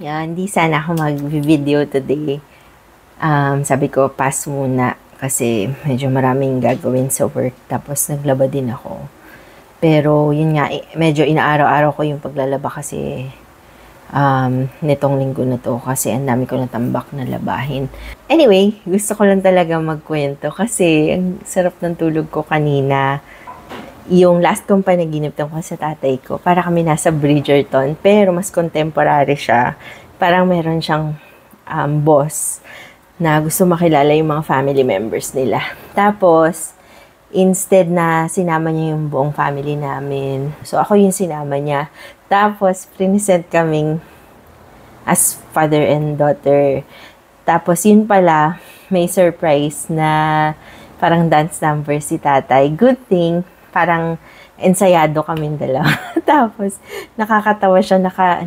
Hindi sana ako mag-video today. Sabi ko, pass muna kasi medyo maraming gagawin sa work. Tapos naglaba din ako. Pero yun nga, medyo inaaraw-araw ko yung paglalaba kasi nitong linggo na to kasi ang dami ko natambak na labahin. Anyway, gusto ko lang talaga magkwento kasi ang sarap ng tulog ko kanina. Yung last kong panaginip tungkol sa tatay ko, para kami nasa Bridgerton, pero mas contemporary siya. Parang meron siyang boss na gusto makilala yung mga family members nila. Tapos, instead na sinama niya yung buong family namin, so ako yung sinama niya. Tapos, present kaming as father and daughter. Tapos, yun pala, may surprise na parang dance number si tatay. Good thing, parang ensayado kaming dalawa. Tapos, nakakatawa siya,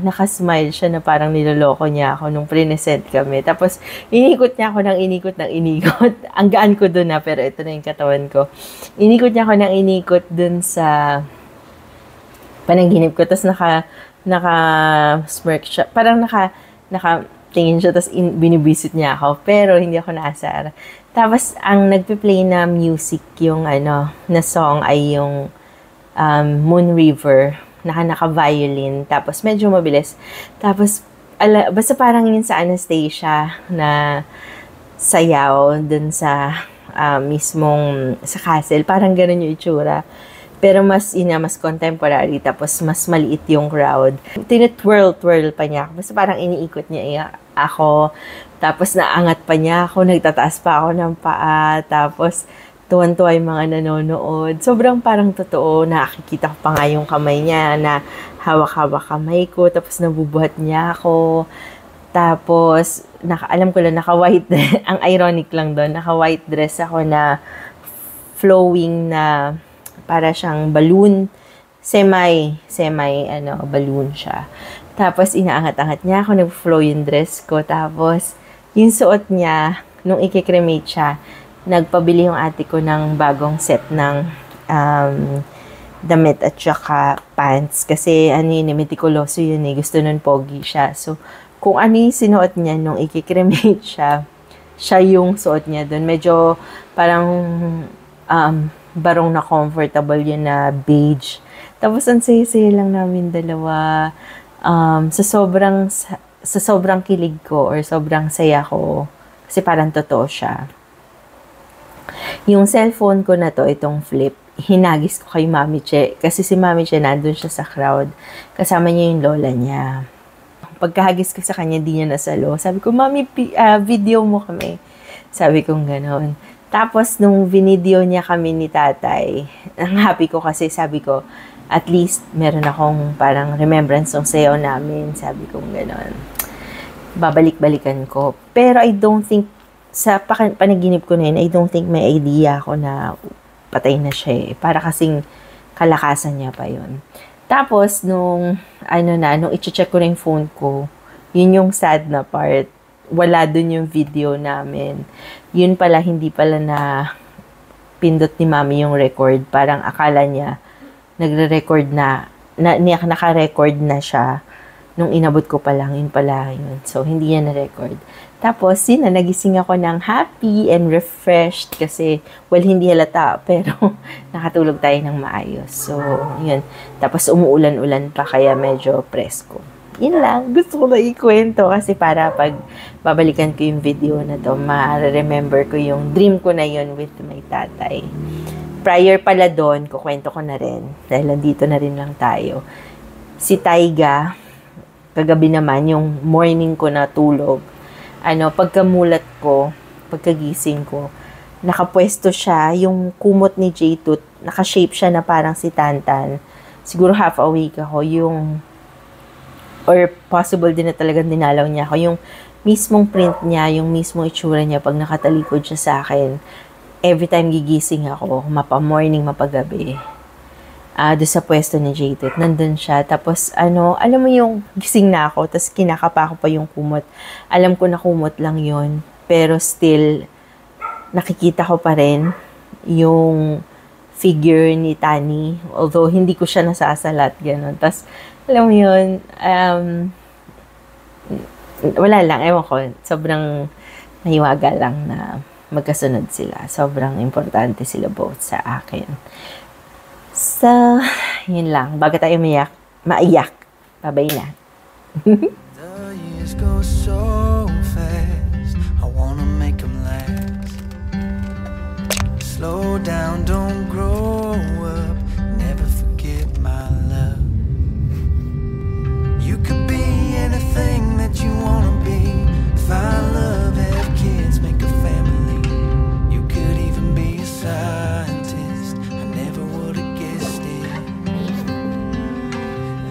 nakasmile siya na parang niloloko niya ako nung present kami. Tapos, inikot niya ako ng inikot. Ang gaan ko dun pero ito na yung katawan ko. Inikot niya ako ng inikot dun sa panaginip ko. Tapos, naka-smirk siya. Parang nakatingin siya, tapos binibisit niya ako. Pero, hindi ako naasar. Tapos, ang nagpe-play na music, yung na song ay yung Moon River, naka-violin, tapos medyo mabilis. Tapos, basta parang yun sa Anastasia na sayaw dun sa mismong sa castle, parang ganun yung itsura. Pero mas contemporary, tapos mas maliit yung crowd. Tinitwirl pa niya ako. Basta parang iniikot niya ako. Tapos naangat pa niya ako, nagtataas pa ako ng paa. Tapos tuwan-tuwa yung mga nanonood. Sobrang parang totoo, nakikita ko pa nga yung kamay niya na hawak-hawak kamay ko. Tapos nabubuhat niya ako. Tapos, alam ko lang, naka-white, ang ironic lang doon, naka-white dress ako na flowing na para siyang balloon, balloon siya. Tapos, inaangat-angat niya ako, nag-flow yung dress ko. Tapos, yung suot niya, nung i-cremate siya, nagpabili yung ate ko ng bagong set ng damit at saka pants. Kasi, meticuloso yun eh. Gusto nun pogi siya. So, kung ano yung sinuot niya nung i-cremate siya yung suot niya dun. Medyo parang barong na comfortable yun na beige. Tapos, ang saya-saya lang namin dalawa. Sa sobrang kilig ko or sobrang saya ko, kasi parang totoo siya. Yung cellphone ko na to, itong flip, hinagis ko kay Mami Che. Kasi si Mami Che nandun siya sa crowd. Kasama niya yung lola niya. Pagkahagis ko sa kanya, di niya nasalo. Sabi ko, Mami, video mo kami. Sabi ko gano'n. Tapos, nung video niya kami ni tatay, ang happy ko kasi sabi ko, at least, meron akong parang remembrance ng sayaw namin. Sabi ko gano'n. Babalik-balikan ko. Pero I don't think, sa panaginip ko na yun, I don't think may idea ako na patay na siya eh. Para kasing kalakasan niya pa yun. Tapos, nung i-check ko na yung phone ko, yun yung sad na part. Wala dun yung video namin. Yun pala, hindi pala na pindot ni Mami yung record. Parang akala niya, nagre-record naka-record na siya. Nung inabot ko pa lang, yun pala yun. So, hindi niya na-record. Tapos, nagising ako ng happy and refreshed kasi, hindi halata, pero nakatulog tayo ng maayos. So, yun. Tapos, umuulan-ulan pa, kaya medyo presko. Yun lang. Gusto ko na ikwento kasi para pag babalikan ko yung video na to, ma-remember ko yung dream ko na yun with my tatay. Prior pala doon, kukwento ko na rin, dahil nandito na rin lang tayo. Si Taiga, kagabi naman, yung morning ko na tulog, pagkamulat ko, pagkagising ko, nakapwesto siya, yung kumot ni J-Tooth, nakashape siya na parang si Tantan. Siguro half awake ako, or possible din na talagang dinalaw niya ako, yung mismong print niya, yung mismong itsura niya, pag nakatalikod siya sa akin, every time gigising ako, mapa-morning, mapagabi, doon sa pwesto ni J-Tooth, nandun siya. Tapos, alam mo yung gising na ako, tapos kinakapa ko pa yung kumot. Alam ko na kumot lang yun, pero still, nakikita ko pa rin yung figure ni Tani. Although, hindi ko siya nasasalat, gano'n. Tapos, alam mo yun, Wala lang, ewan ko. Sobrang mahiwaga lang na magkasunod sila. Sobrang importante sila both sa akin. So, yun lang. Bago tayo maiyak. Babay na. The years go so fast, I wanna make them last. Slow down, don't grow up, never forget my love. You could be anything that you wanna be, find love, have kids, make a family. You could even be a scientist, I never would've guessed it.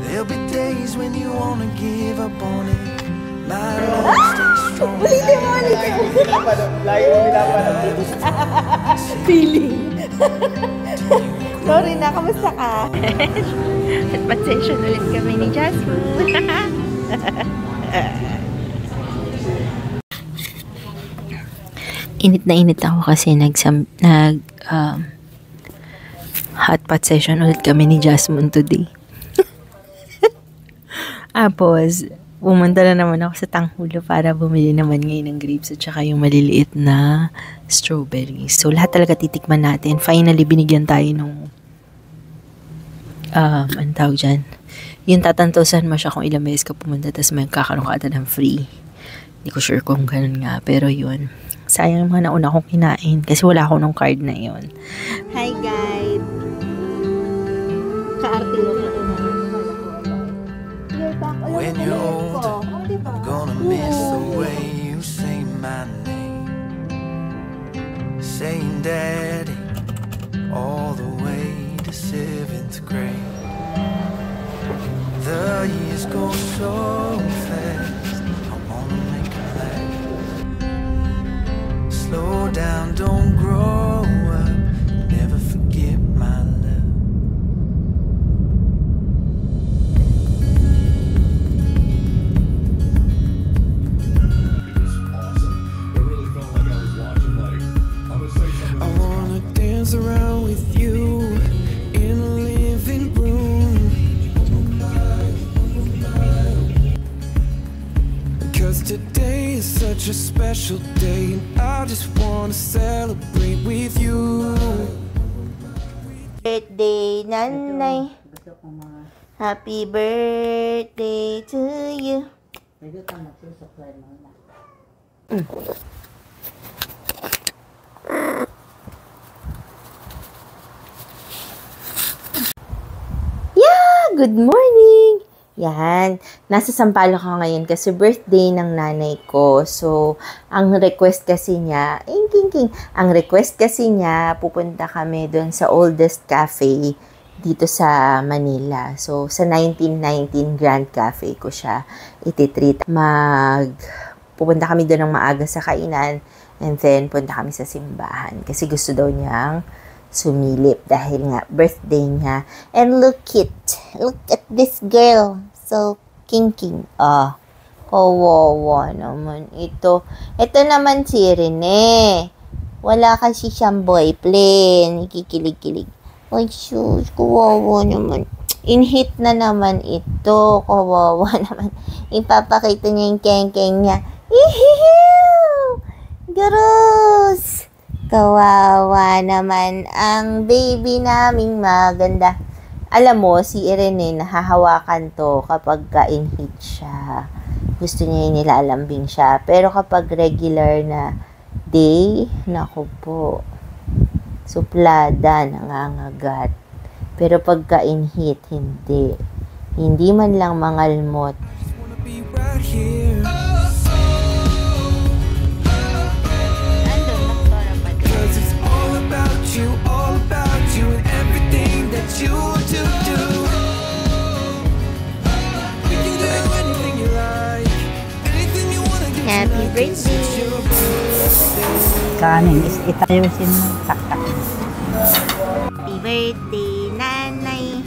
There'll be days when you wanna give up on it. My love stays strong. Feeling. Sorry na, kamusta ka? At pasensya ulit kami ni Jasmine. Init na init ako kasi hot pot session ulit kami ni Jasmine today. Tapos, pumunta na naman ako sa Tanghulo para bumili naman ngayon ng grapes at saka yung maliliit na strawberries. So, lahat talaga titikman natin. Finally, binigyan tayo nung ano tawag dyan? Yung tatantosan mo siya kung ilang beses ka pumunta tapos may kakaroon ka ata ng free. Hindi ko sure kung ganun nga. Pero yun. Sayang mga nauna kong kinain kasi wala ako nung card na yun. Hi guys! Kaarte mo na When you're old, I'm gonna miss the way you say my name. Saying daddy all the way to 7th grade. The years go so fast, I wanna make it last. Slow down, don't grow up, never forget my love. Around with you in a living room, because today is such a special day and I just want to celebrate with you. Birthday, Nanay. Happy birthday to you. Good morning! Yan. Nasa Sampaloc ako ngayon kasi birthday ng nanay ko. So, ang request kasi niya, ang request kasi niya, pupunta kami doon sa oldest cafe dito sa Manila. So, sa 1919 Grand Cafe ko siya ititreat. Pupunta kami doon ng maaga sa kainan and then punta kami sa simbahan kasi gusto daw niyang sumilip dahil nga birthday niya. And look at this girl. So king. Kawawa naman ito. Ito naman si Rene. Wala kasi siyang boyfriend. Ikikilig-kilig. Ay, sus. Kawawa naman. In-hit na naman ito. Kawawa naman. Ipapakita niya yung keng-keng niya. Ihihiw! Gross! Kawawa naman ang baby naming maganda. Alam mo, si Irene, nahahawakan to kapag ka-in-heat siya. Gusto niya yung nilalambing siya. Pero kapag regular na day, naku po, suplada, nangangagat. Pero pag ka-in-heat, hindi. Hindi man lang mangalmot. All about you and everything that you do. We can do anything you like, anything you wanna do. Happy birthday. Kanin is itayusin mo, taktak. Happy birthday, Nanay.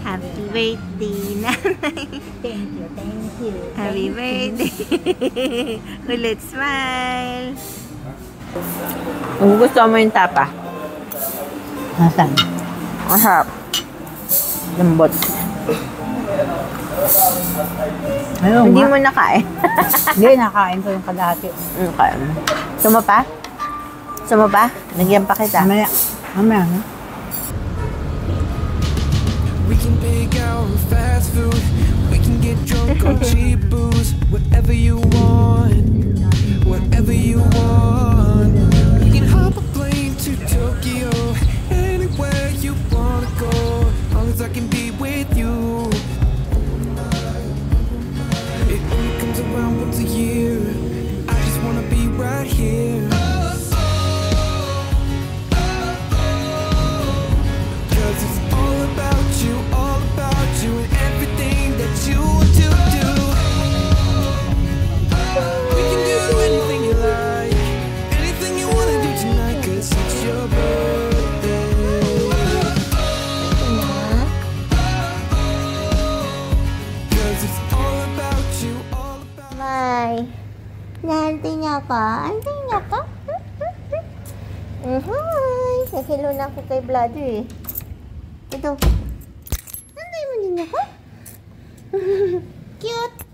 Happy birthday, Nanay. Thank you. Happy birthday. Ulit smile. Kung gusto mo yung tapa, Nasaan? masarap. Lambot. Ayun Hindi nga. mo nakain. Hindi, nakain ko yung kalahati. Okay. Gusto mo pa? Gusto mo pa? Nagyan pa kita. Mamaya. Mamaya, no? We can pick out fast food. We can get drunk on cheap booze. Whatever you want. Whatever you want. We can hop a plane to Tokyo. Anywhere you wanna go. As long as I can be with you. It only comes around once a year. I just wanna be right here. 'Cause it's all about you and everything that you want to do. We can do anything you like, anything you wanna do tonight, 'cause it's your birthday. 'Cause it's all about you, all about May. Nahantay niya ka? Antay niya ka? Hi! Nag-hello na ako kay Vlado eh. Ito. Antay mo din ako? Cute!